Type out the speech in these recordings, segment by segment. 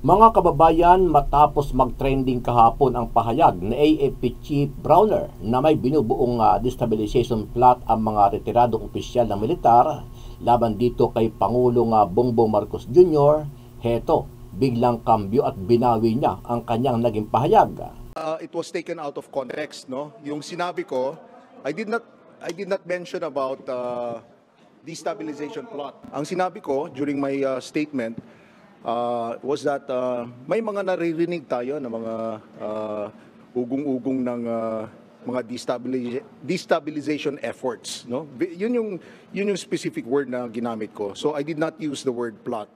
Mga kababayan, matapos mag-trending kahapon ang pahayag ni AFP Chief Browner na may binubuong destabilization plot ang mga retiradong opisyal ng militar laban dito kay Pangulong Bongbong Marcos Jr., heto, biglang kambyo at binawi niya ang kanyang naging pahayag. It was taken out of context, no? Yung sinabi ko, I did not mention about destabilization plot. Ang sinabi ko during my statement was that may mga naririnig tayo na mga ugong-ugong ng mga destabilization efforts, no? Yun yung specific word na ginamit ko. So I did not use the word plot.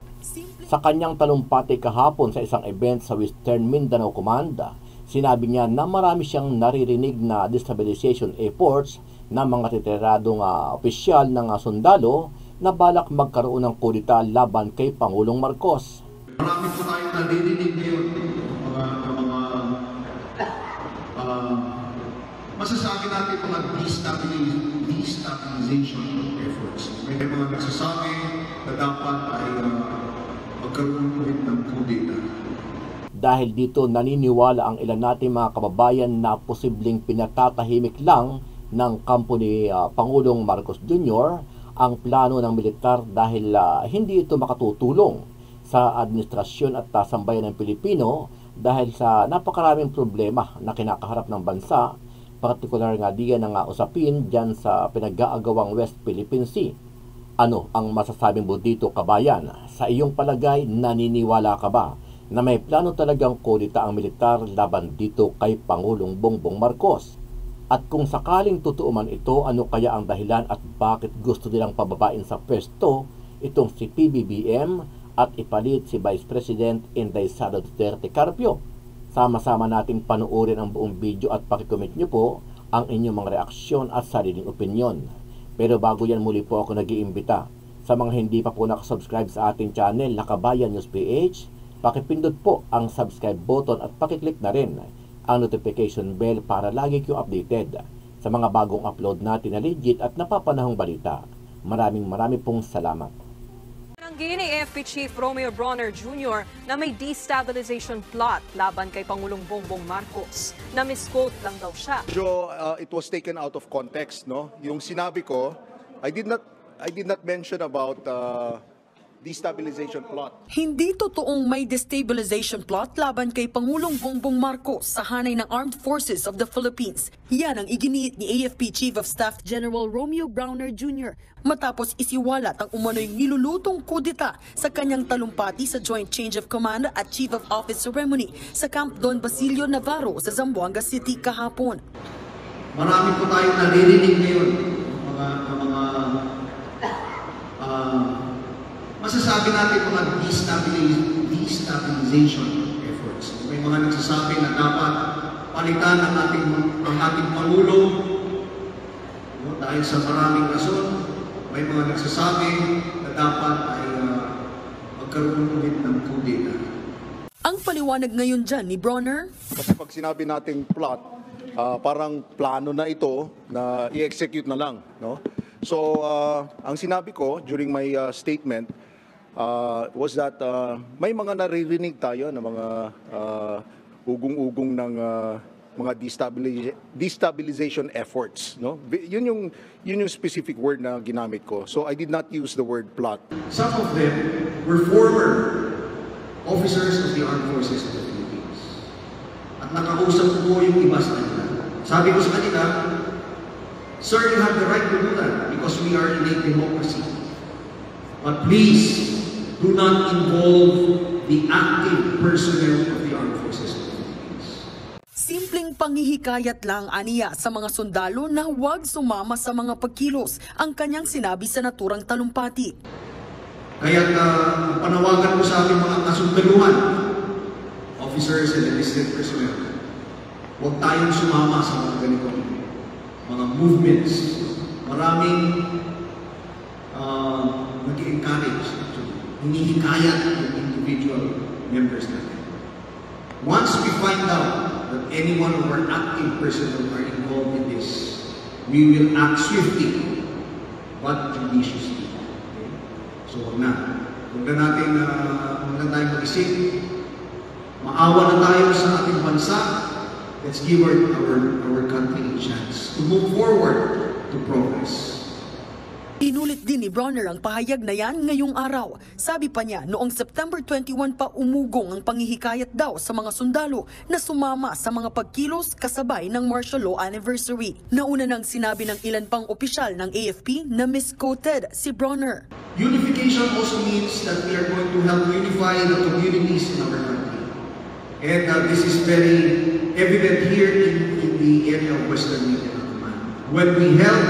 Sa kanyang talumpati kahapon sa isang event sa Western Mindanao Command, sinabi niya na marami siyang naririnig na destabilization efforts ng mga retiradong opisyal ng sundalo na balak magkaroon ng kudeta laban kay Pangulong Marcos. Marami po tayong naririnig ngayon masasabi natin mga destabilization efforts. May mga nagsasabi na dapat ay magkaroon ulit ng kudeta. Dahil dito naniniwala ang ilan natin mga kababayan na posibleng pinatatahimik lang ng kampo ni Pangulong Marcos Jr. ang plano ng militar dahil hindi ito makatutulong sa administrasyon at sambayan ng Pilipino dahil sa napakaraming problema na kinakaharap ng bansa, partikular nga diyan ng usapin dyan sa pinag-aagawang West Philippine Sea. Ano ang masasabi mo dito, kabayan? Sa iyong palagay, naniniwala ka ba na may plano talagang kudeta ang militar laban dito kay Pangulong Bongbong Marcos? At kung sakaling totoo man ito, ano kaya ang dahilan at bakit gusto nilang pababain sa pwesto itong si PBBM at ipalit si Vice President Inday Sara Duterte Carpio? Sama-sama nating panuorin ang buong video at pakicomment nyo po ang inyong mga reaksyon at sariling opinyon. Pero bago yan, muli po ako nag-iimbita sa mga hindi pa po nakasubscribe sa ating channel na Kabayan News PH, pakipindot po ang subscribe button at pakiclick na rin ang notification bell para lagi kayong updated sa mga bagong upload natin na legit at napapanahong balita. Maraming pong salamat. Tinanggi ni AFP Chief Romeo Brawner Jr. na may destabilization plot laban kay Pangulong Bongbong Marcos. Na misquote lang daw siya. So it was taken out of context, no? Yung sinabi ko, I did not mention about destabilization plot. Hindi totoong may destabilization plot laban kay Pangulong Bongbong Marcos sa hanay ng Armed Forces of the Philippines. Yan ang iginiit ni AFP Chief of Staff General Romeo Brawner Jr. matapos isiwalat ang umano'y nilulutong kudeta sa kanyang talumpati sa Joint Change of Command at Chief of Office Ceremony sa Camp Don Basilio Navarro sa Zamboanga City kahapon. Marami po tayong naririnig ngayon masasabi natin mga destabilization efforts. May mga nagsasabi na dapat palitan ang ating Pangulo, no? Dahil sa maraming rason. May mga nagsasabi na dapat ay magkaroon ulit ng kudeta. Ang paliwanag ngayon dyan ni Brawner, Kasi pag sinabi nating plot, parang plano na ito na i-execute na lang, no? So ang sinabi ko during my statement was that may mga naririnig tayo na mga ugong-ugong ng mga destabilization efforts, no? Yun yung specific word na ginamit ko. So I did not use the word plot. Some of them were former officers of the Armed Forces of the Philippines. At nakausap ko po yung iba sa kanila. Sabi ko sa kanila, sir, you have the right to do that because we are in a democracy. But please, do not involve the active personnel of the Armed Forces of the Philippines. simpleng panghihikayat lang aniya sa mga sundalo na huwag sumama sa mga pagkilos ang kanyang sinabi sa naturang talumpati. Kaya panawagan ko sa aming mga kasundaluhan, officers and enlisted personnel, huwag tayong sumama sa mga ganitong mga movements. Maraming nag-encourage, hinihikayat yung individual members natin. Once we find out that any one of our active personnel are involved in this, we will act swiftly but judiciously. Okay? So huwag na. Huwag na natin tayong mag-isip. Maawa na tayo sa ating bansa. Let's give our country a chance to move forward to progress. Inulit din ni Bronner ang pahayag na yan ngayong araw. Sabi pa niya, noong September 21 pa umugong ang panghihikayat daw sa mga sundalo na sumama sa mga pagkilos kasabay ng martial law anniversary. Nauna nang sinabi ng ilan pang opisyal ng AFP na misquoted si Bronner. Unification also means that we are going to help unify the communities in our country. And this is very evident here in the area of Western Mindanao Command. When we help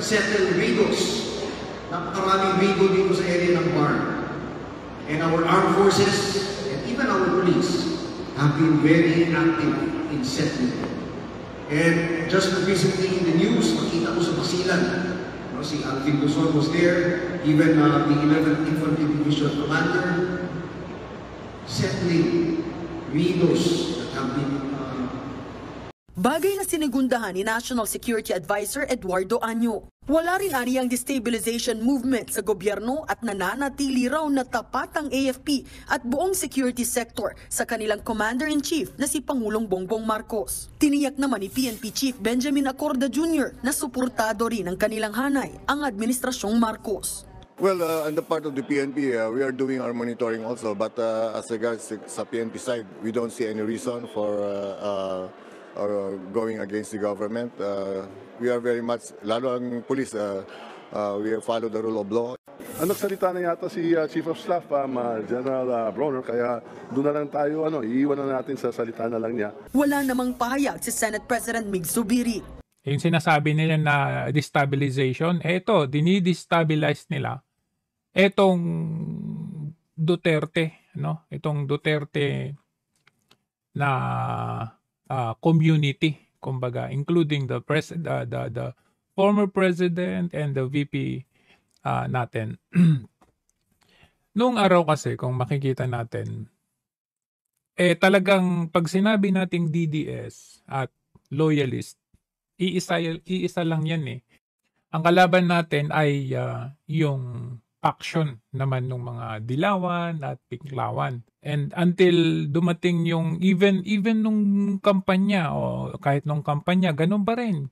settle riddles, napakaraming riddle dito sa area ng Bar. And our armed forces and even our police have been very active in settling them. And just recently in the news, makita ko sa Basilan, si Alvin Luzon was there, even the 11th Infantry Division Commander, settling riddles that have been Bagay na sinigundahan ni National Security Advisor Eduardo Año. Wala rin ari ang destabilization movement sa gobyerno at nananatili raw na tapat ang AFP at buong security sector sa kanilang Commander-in-Chief na si Pangulong Bongbong Marcos. Tiniyak naman ni PNP Chief Benjamin Acorda Jr. na suportado rin ang kanilang hanay, ang Administrasyong Marcos. Well, on the part of the PNP, we are doing our monitoring also. But as regards sa PNP side, we don't see any reason for or going against the government. We are very much, lalo ang police, we follow the rule of law. Nagsalita na yata si Chief of Staff, General Bronner, kaya doon na lang tayo, iiwan na natin sa salita na lang niya. Wala namang pahayag si Senate President Mig Zubiri. Yung sinasabi nila na destabilization, eto, dinidestabilize nila etong Duterte, no? Itong Duterte na community, kumbaga, including the former president and the VP natin. Noong araw kasi, kung makikita natin, talagang pag sinabi nating DDS at loyalist, iisa lang yan eh. Ang kalaban natin ay yung faction naman ng mga Dilawan at Pinklawan. And until dumating yung even nung kampanya o kahit nung kampanya, ganun pa rin.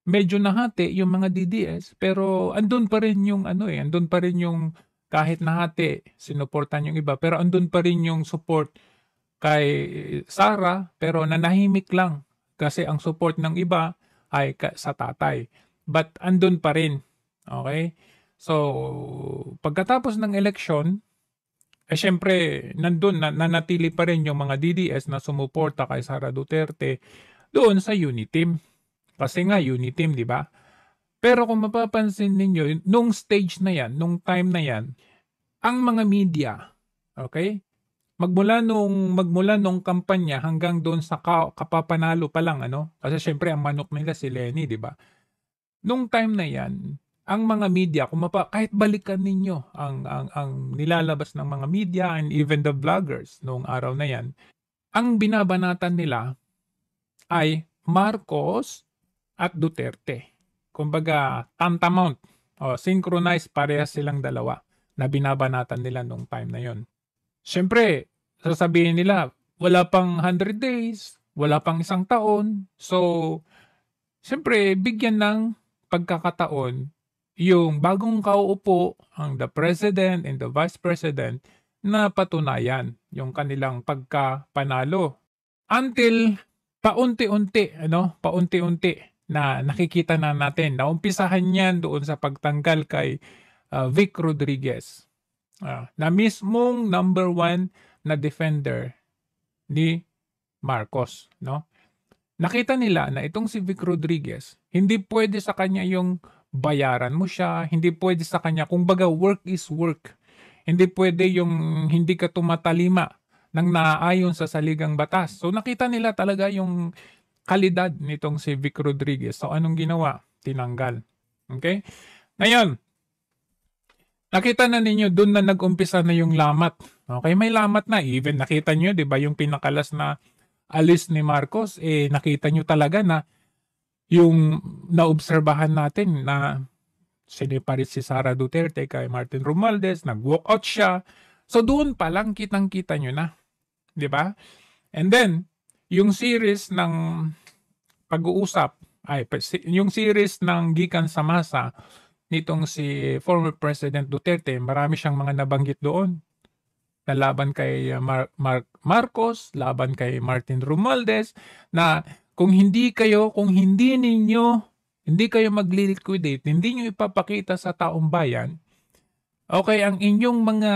Medyo nahati yung mga DDS pero andun pa rin yung andun pa rin yung kahit nahati, sinuportan yung iba pero andun pa rin yung support kay Sara pero nanahimik lang kasi ang support ng iba ay sa tatay. But andun pa rin. Okay? So, pagkatapos ng eleksyon, syempre, nandun, nanatili pa rin yung mga DDS na sumuporta kay Sara Duterte doon sa Uniteam. Kasi nga, Uniteam, di ba? Pero kung mapapansin ninyo, nung stage na yan, nung time na yan, ang mga media, okay? Magmula nung kampanya hanggang doon sa kapapanalo pa lang, Kasi syempre, ang manok nila si Lenny, di ba? Nung time na yan, ang mga media, kahit balikan ninyo ang nilalabas ng mga media and even the vloggers noong araw na yan, ang binabanatan nila ay Marcos at Duterte. Kumbaga, tantamount, synchronized, parehas silang dalawa na binabanatan nila noong time na yon. Siyempre, sasabihin nila, wala pang 100 days, wala pang 1 taon. So, siyempre, bigyan ng pagkakataon yung bagong kauupo, ang the President and the Vice President, na patunayan yung kanilang pagkapanalo. Until paunti-unti na nakikita na natin, naumpisahan yan doon sa pagtanggal kay Vic Rodriguez, na mismong number 1 na defender ni Marcos. Nakita nila na itong si Vic Rodriguez, hindi pwede sa kanya yung bayaran mo siya, hindi pwede sa kanya, kung baga work is work. Hindi pwede yung hindi ka tumatalima ng naaayon sa saligang batas. So nakita nila talaga yung kalidad nitong si Vic Rodriguez. So anong ginawa? Tinanggal. Okay? Ngayon, nakita na ninyo, doon na nag-umpisa na yung lamat. Okay, may lamat na. Even nakita nyo, di ba, yung pinakalas na alis ni Marcos, nakita nyo talaga na yung naobserbahan natin na siniparit si Sara Duterte kay Martin Romualdez, nag-walk out siya. So doon pa lang kitang-kita nyo na. Di ba? And then, yung series ng pag-uusap, yung series ng gikan sa masa nitong si former President Duterte, marami siyang mga nabanggit doon. Na laban kay Marcos, laban kay Martin Romualdez, na kung hindi kayo magli-liquidate, hindi nyo ipapakita sa taong bayan, okay, ang inyong mga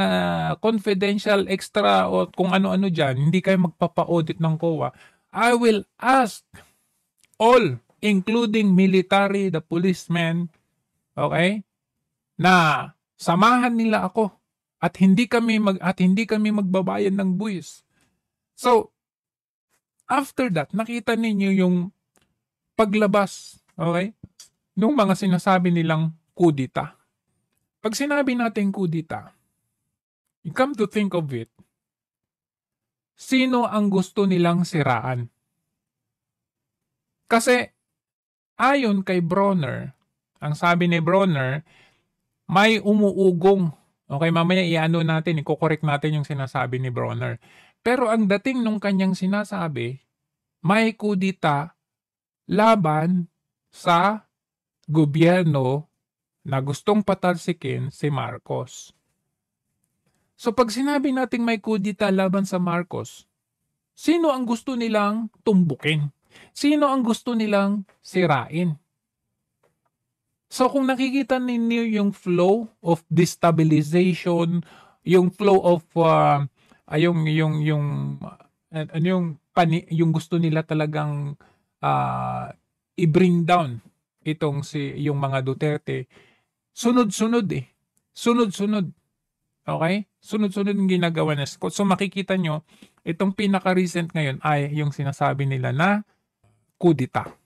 confidential extra o kung ano-ano dyan, hindi kayo magpapa-audit ng COA, I will ask all, including military, the policemen, okay, na samahan nila ako at hindi kami magbabayad ng buwis. So, after that, nakita ninyo yung paglabas, okay, nung mga sinasabi nilang kudita. Pag sinabi natin kudita, you come to think of it, sino ang gusto nilang siraan? Kasi, ayon kay Bronner, ang sabi ni Bronner, may umuugong. Okay, mamaya iko-correct natin yung sinasabi ni Bronner. Pero ang dating nung kanyang sinasabi, may kudita laban sa gobyerno na gustong patalsikin si Marcos. So pag sinabi nating may kudita laban sa Marcos, sino ang gusto nilang tumbukin? Sino ang gusto nilang sirain? So kung nakikita ninyo yung flow of destabilization, yung flow of yung gusto nila talagang i-bring down yung mga Duterte, sunod-sunod eh. Sunod-sunod. Okay? Sunod-sunod yung ginagawa na. So makikita nyo, itong pinaka-recent ngayon ay yung sinasabi nila na kudita.